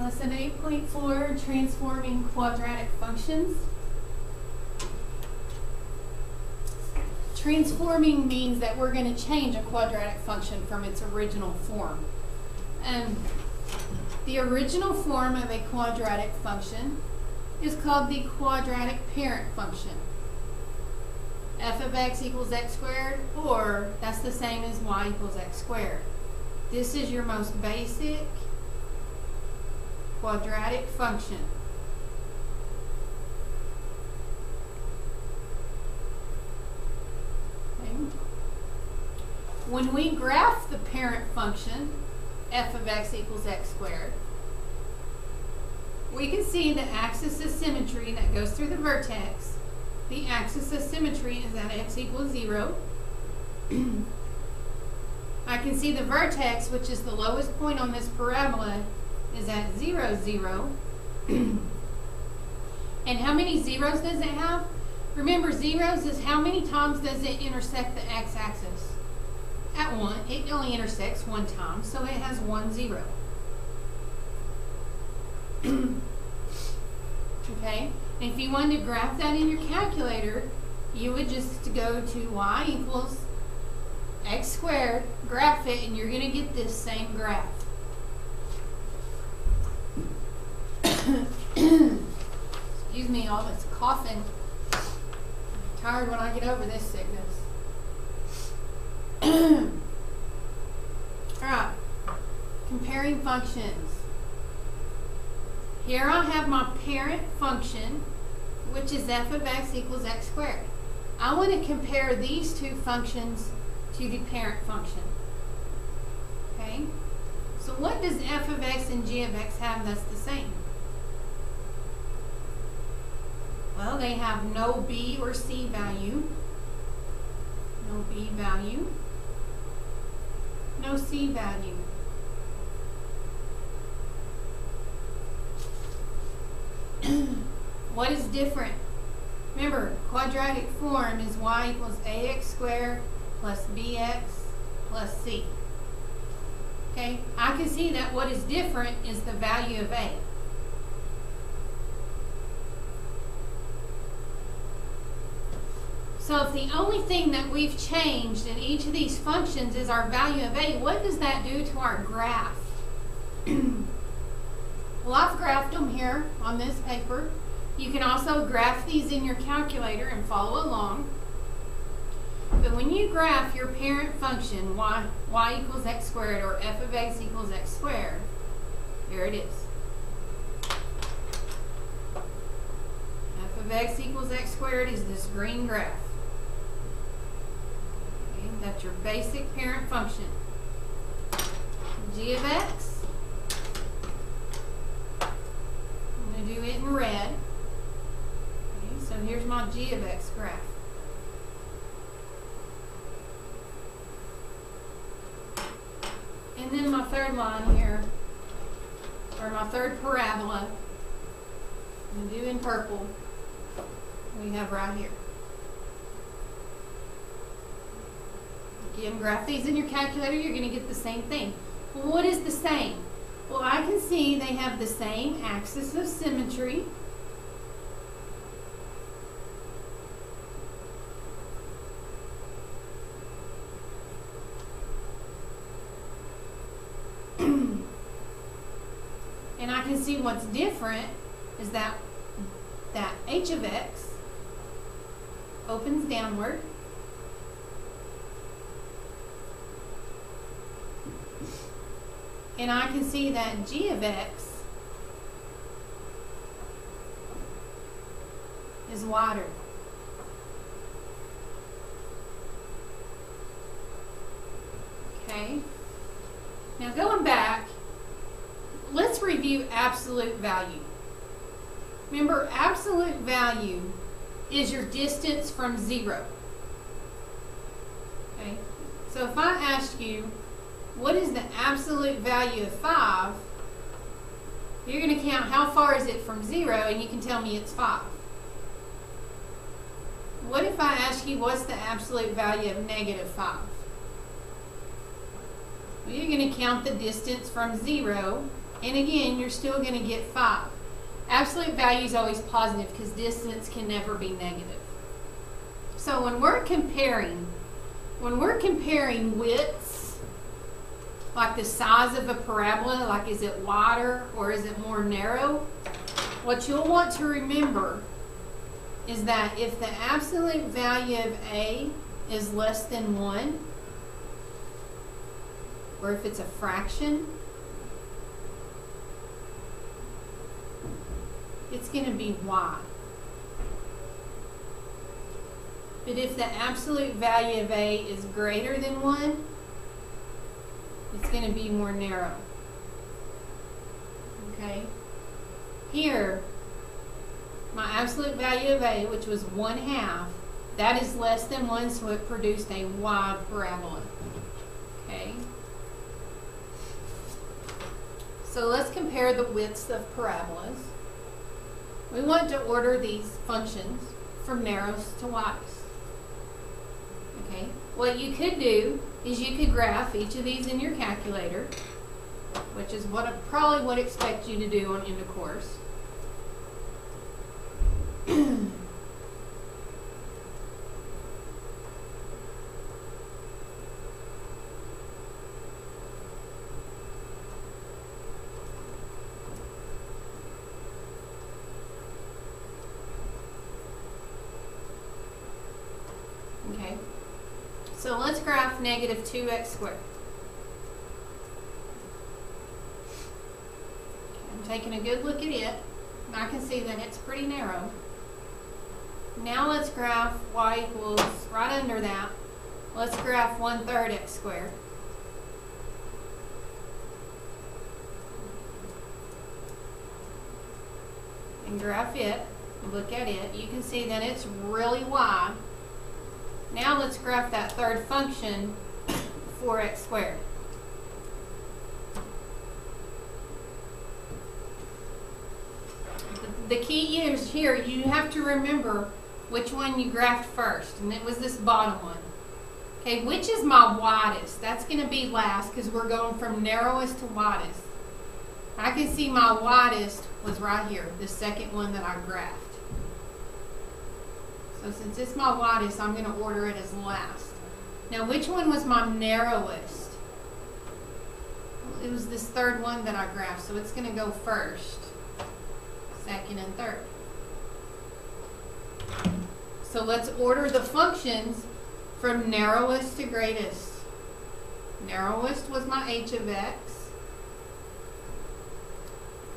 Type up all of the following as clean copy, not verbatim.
Lesson 8.4, transforming quadratic functions. Transforming means that we're going to change a quadratic function from its original form. The original form of a quadratic function is called the quadratic parent function. F of x equals x squared, or that's the same as y equals x squared. This is your most basic quadratic function. Okay. When we graph the parent function, f of x equals x squared, we can see the axis of symmetry that goes through the vertex. The axis of symmetry is at x equals 0. I can see the vertex, which is the lowest point on this parabola, is at 0, 0. And how many zeros does it have? Remember, zeros is how many times does it intersect the x-axis? At 1. It only intersects one time, so it has 1 0. Okay? And if you wanted to graph that in your calculator, you would just go to y equals x squared, graph it, and you're going to get this same graph. Excuse me, all this coughing. I'm tired when I get over this sickness. Alright, comparing functions. Here I have my parent function, which is f of x equals x squared. I want to compare these two functions to the parent function. Okay? So what does f of x and g of x have that's the same? Well, they have no b or c value, no b value, no c value. What is different? Remember, quadratic form is y equals ax squared plus bx plus c. Okay, I can see that what is different is the value of a. So if the only thing that we've changed in each of these functions is our value of a, what does that do to our graph? Well, I've graphed them here on this paper. You can also graph these in your calculator and follow along. But when you graph your parent function, y equals x squared, or f of x equals x squared, here it is. F of x equals x squared is this green graph. Okay, that's your basic parent function. G of x, I'm going to do it in red. Okay, so here's my g of x graph. And then my third line here, or my third parabola, I'm going to do in purple, we have right here. Again, graph these in your calculator, you're going to get the same thing. Well, what is the same? Well, I can see they have the same axis of symmetry. And I can see what's different is that h of x opens downward. And I can see that g of x is wider. Okay. Now going back, let's review absolute value. Remember, absolute value is your distance from 0. Okay? So if I ask you, what is the absolute value of 5? You're going to count how far is it from 0, and you can tell me it's 5. What if I ask you what's the absolute value of negative 5? Well, you're going to count the distance from 0 And again, you're still going to get 5. Absolute value is always positive because distance can never be negative. So when we're comparing widths, like the size of a parabola, like is it wider or is it more narrow, what you'll want to remember is that if the absolute value of A is less than 1, or if it's a fraction, it's going to be y. But if the absolute value of A is greater than 1, it's going to be more narrow. Okay? Here, my absolute value of A, which was 1/2, that is less than 1, so it produced a wide parabola. Okay? So let's compare the widths of parabolas. We want to order these functions from narrowest to widest. Okay? What you could do is you could graph each of these in your calculator, which is what I probably would expect you to do on end of course. Okay, so let's graph negative 2x squared. Okay, I'm taking a good look at it, and I can see that it's pretty narrow. Now let's graph y equals, right under that, let's graph 1/3 x squared. And graph it, look at it, you can see that it's really wide. Now let's graph that third function, 4x squared. The key is here, you have to remember which one you graphed first, and it was this bottom one. Okay, which is my widest? That's going to be last because we're going from narrowest to widest. I can see my widest was right here, the second one that I graphed. So since it's my widest, I'm going to order it as last. Now, which one was my narrowest? Well, it was this third one that I graphed, so it's going to go first, second, and third. So let's order the functions from narrowest to greatest. Narrowest was my h of x,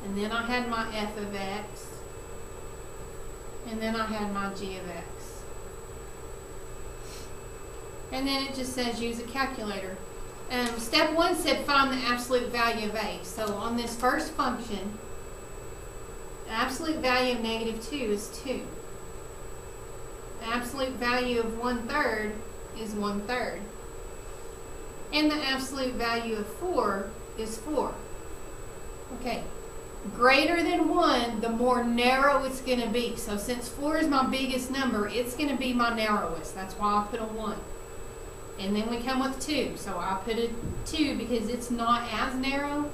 and then I had my f of x, and then I had my g of x. And then it just says use a calculator. Step 1 said find the absolute value of A. So on this first function, the absolute value of negative 2 is 2. The absolute value of 1/3 is 1/3. And the absolute value of 4 is 4. Okay. Greater than 1, the more narrow it's going to be. So since 4 is my biggest number, it's going to be my narrowest. That's why I put a 1. And then we come with 2. So I put a 2 because it's not as narrow.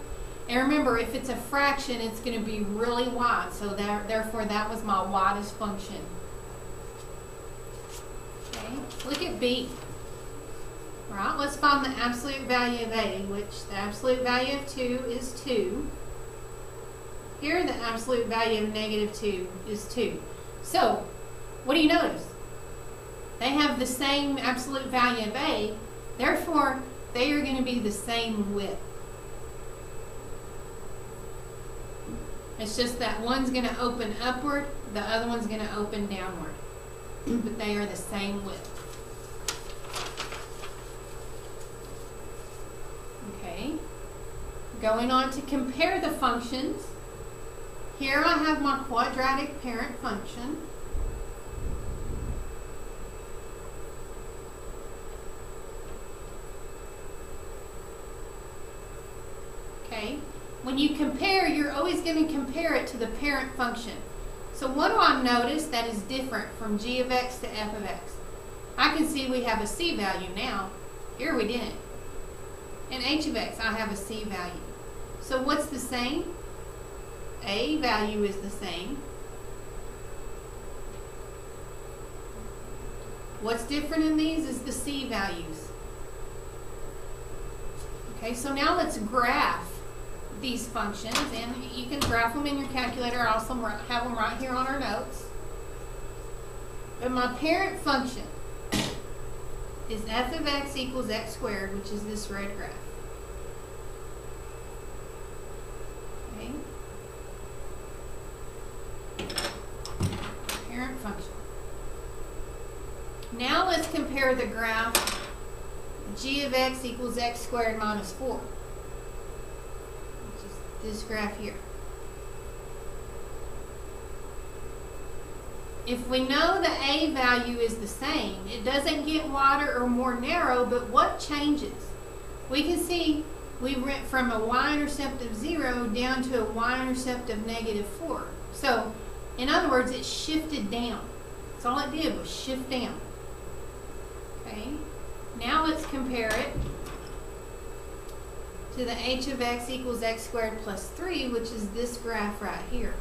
And remember, if it's a fraction, it's going to be really wide. So therefore, that was my widest function. Okay, look at B. All right, let's find the absolute value of A, which the absolute value of 2 is 2. Here, the absolute value of negative 2 is 2. So, what do you notice? They have the same absolute value of A, therefore, they are going to be the same width. It's just that one's going to open upward, the other one's going to open downward. But they are the same width. Okay. Going on to compare the functions. Here I have my quadratic parent function. Okay. When you compare, you're always going to compare it to the parent function. So what do I notice that is different from g of x to f of x? I can see we have a c value now. Here we didn't. In h of x, I have a c value. So what's the same? A value is the same. What's different in these is the C values. Okay, so now let's graph these functions, and you can graph them in your calculator. I also have them right here on our notes. But my parent function is f of x equals x squared, which is this red graph. Okay. Parent function. Now let's compare the graph g of x equals x squared minus 4, which is this graph here. If we know the a value is the same, it doesn't get wider or more narrow, but what changes? We can see we went from a y-intercept of 0 down to a y-intercept of -4. So, in other words, it shifted down. That's all it did was shift down. Okay, now let's compare it to the h of x equals x squared plus 3, which is this graph right here.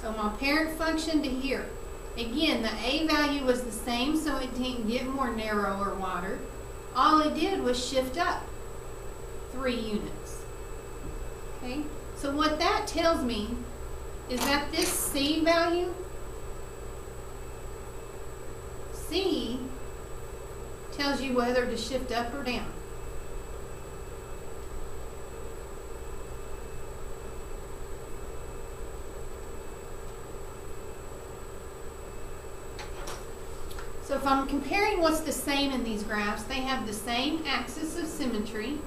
So my parent function to here. Again, the a value was the same, so it didn't get more narrow or wider. All it did was shift up 3 units. Okay, so what that tells me is that this c value, C tells you whether to shift up or down. So if I'm comparing what's the same in these graphs, they have the same axis of symmetry.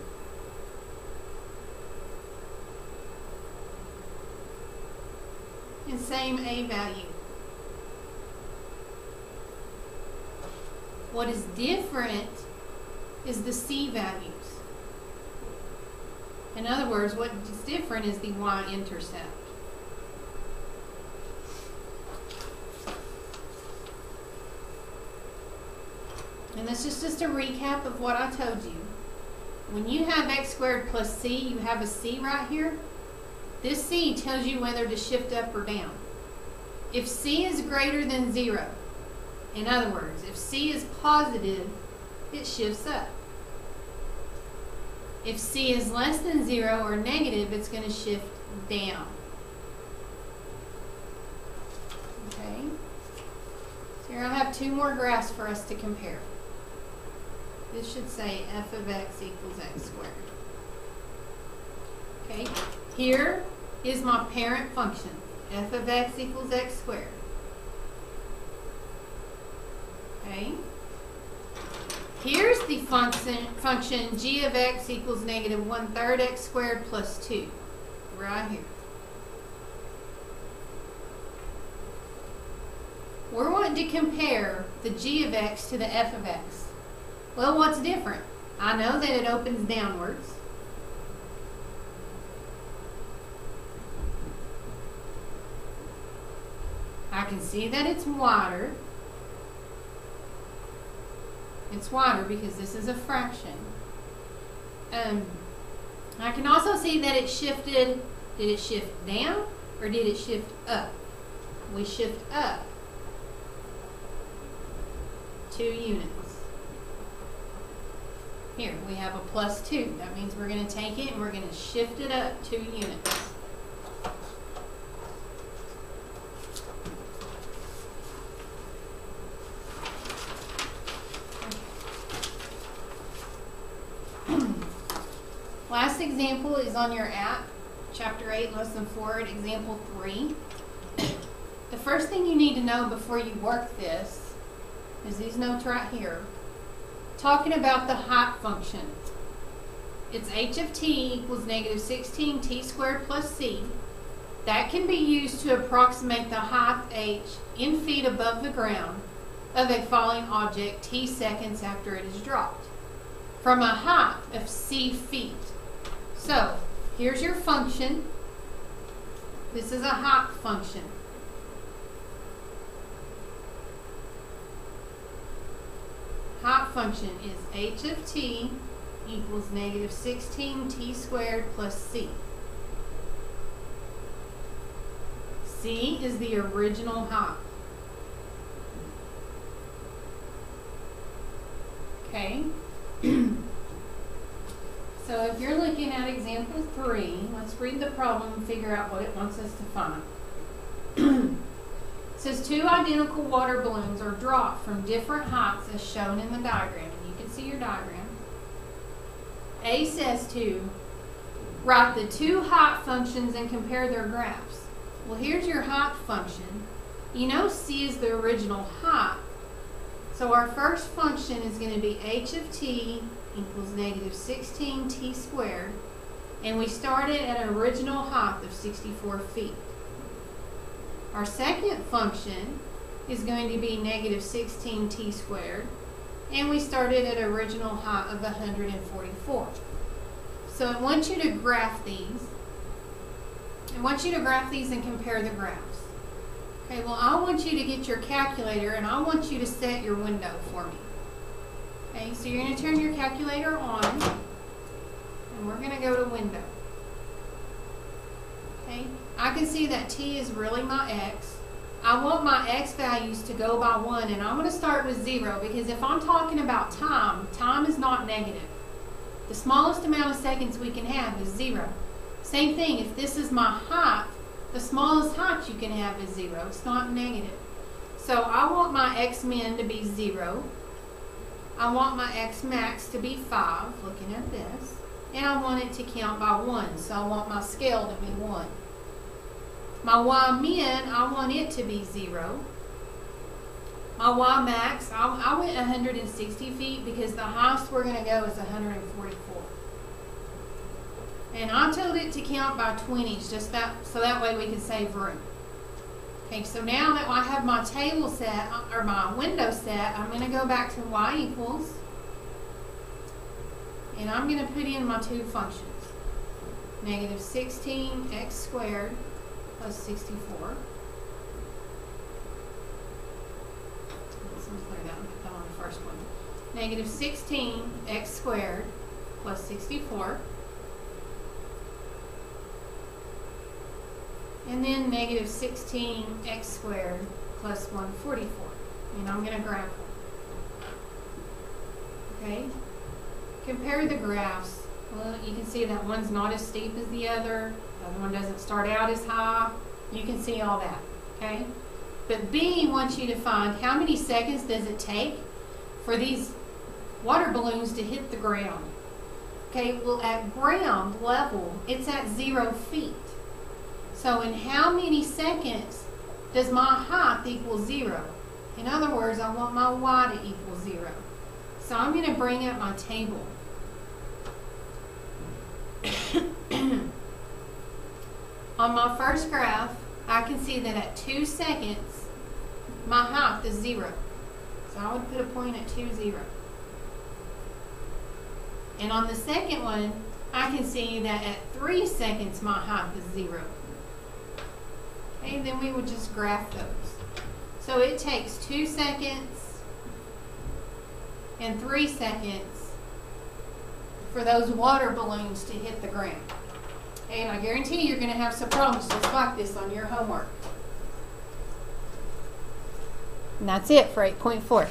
And same a value. What is different is the c values. In other words, what is different is the y-intercept. And this is just a recap of what I told you. When you have x squared plus c, you have a c right here. This c tells you whether to shift up or down. If c is greater than 0, in other words, if c is positive, it shifts up. If c is less than 0 or negative, it's going to shift down. Okay? So here I have 2 more graphs for us to compare. This should say f of x equals x squared. Okay? Here is my parent function, f of x equals x squared. Okay? Here's the function g of x equals -1/3 x squared plus 2, right here. We're wanting to compare the g of x to the f of x. Well, what's different? I know that it opens downwards. I can see that it's wider. It's wider because this is a fraction. I can also see that it shifted. Did it shift down or did it shift up? We shift up 2 units. Here, we have a plus 2. That means we're going to take it and we're going to shift it up 2 units. Last example is on your app, Chapter 8, Lesson 4, at Example 3. The first thing you need to know before you work this is these notes right here. Talking about the height function. It's h of t equals -16 t squared plus c. That can be used to approximate the height h in feet above the ground of a falling object t seconds after it is dropped, from a height of c feet. So, here's your function. This is a height function. Height function is h of t equals negative 16t squared plus c. C is the original height. Okay? So if you're looking at example 3, let's read the problem and figure out what it wants us to find. It says 2 identical water balloons are dropped from different heights as shown in the diagram. And you can see your diagram. A says to write the 2 height functions and compare their graphs. Well, here's your height function. You know C is the original height. So our first function is going to be h of t equals negative 16t squared. And we started at an original height of 64 feet. Our second function is going to be negative 16t squared, and we started at an original height of 144. So I want you to graph these. I want you to graph these and compare the graphs. Okay, well, I want you to get your calculator and I want you to set your window for me. Okay, so you're going to turn your calculator on and we're going to go to window. Okay, I can see that t is really my x. I want my x values to go by 1, and I'm going to start with 0 because if I'm talking about time, time is not negative. The smallest amount of seconds we can have is 0. Same thing, if this is my height, the smallest height you can have is 0. It's not negative. So I want my x min to be 0. I want my x max to be 5, looking at this. And I want it to count by 1, so I want my scale to be 1. My y min, I want it to be 0. My y max, I went 160 feet because the highest we're going to go is 144. And I told it to count by 20s, just that, so that way we can save room. Okay, so now that I have my table set, or my window set, I'm going to go back to y equals, and I'm going to put in my 2 functions. Negative 16x squared plus 64. Let's clear that and put that on the first one. Negative 16x squared plus 64. And then negative 16x squared plus 144. And I'm going to graph them. Okay? Compare the graphs. Well, you can see that one's not as steep as the other. The other one doesn't start out as high. You can see all that. Okay? But B wants you to find how many seconds does it take for these water balloons to hit the ground. Okay, well at ground level, it's at 0 feet. So in how many seconds does my height equal 0? In other words, I want my y to equal 0. So I'm going to bring up my table. On my first graph, I can see that at 2 seconds, my height is 0. So I would put a point at 2, 0. And on the second one, I can see that at 3 seconds, my height is 0. Okay, then we would just graph those. So it takes 2 seconds and 3 seconds for those water balloons to hit the ground. And I guarantee you're going to have some problems just like this on your homework. And that's it for 8.4.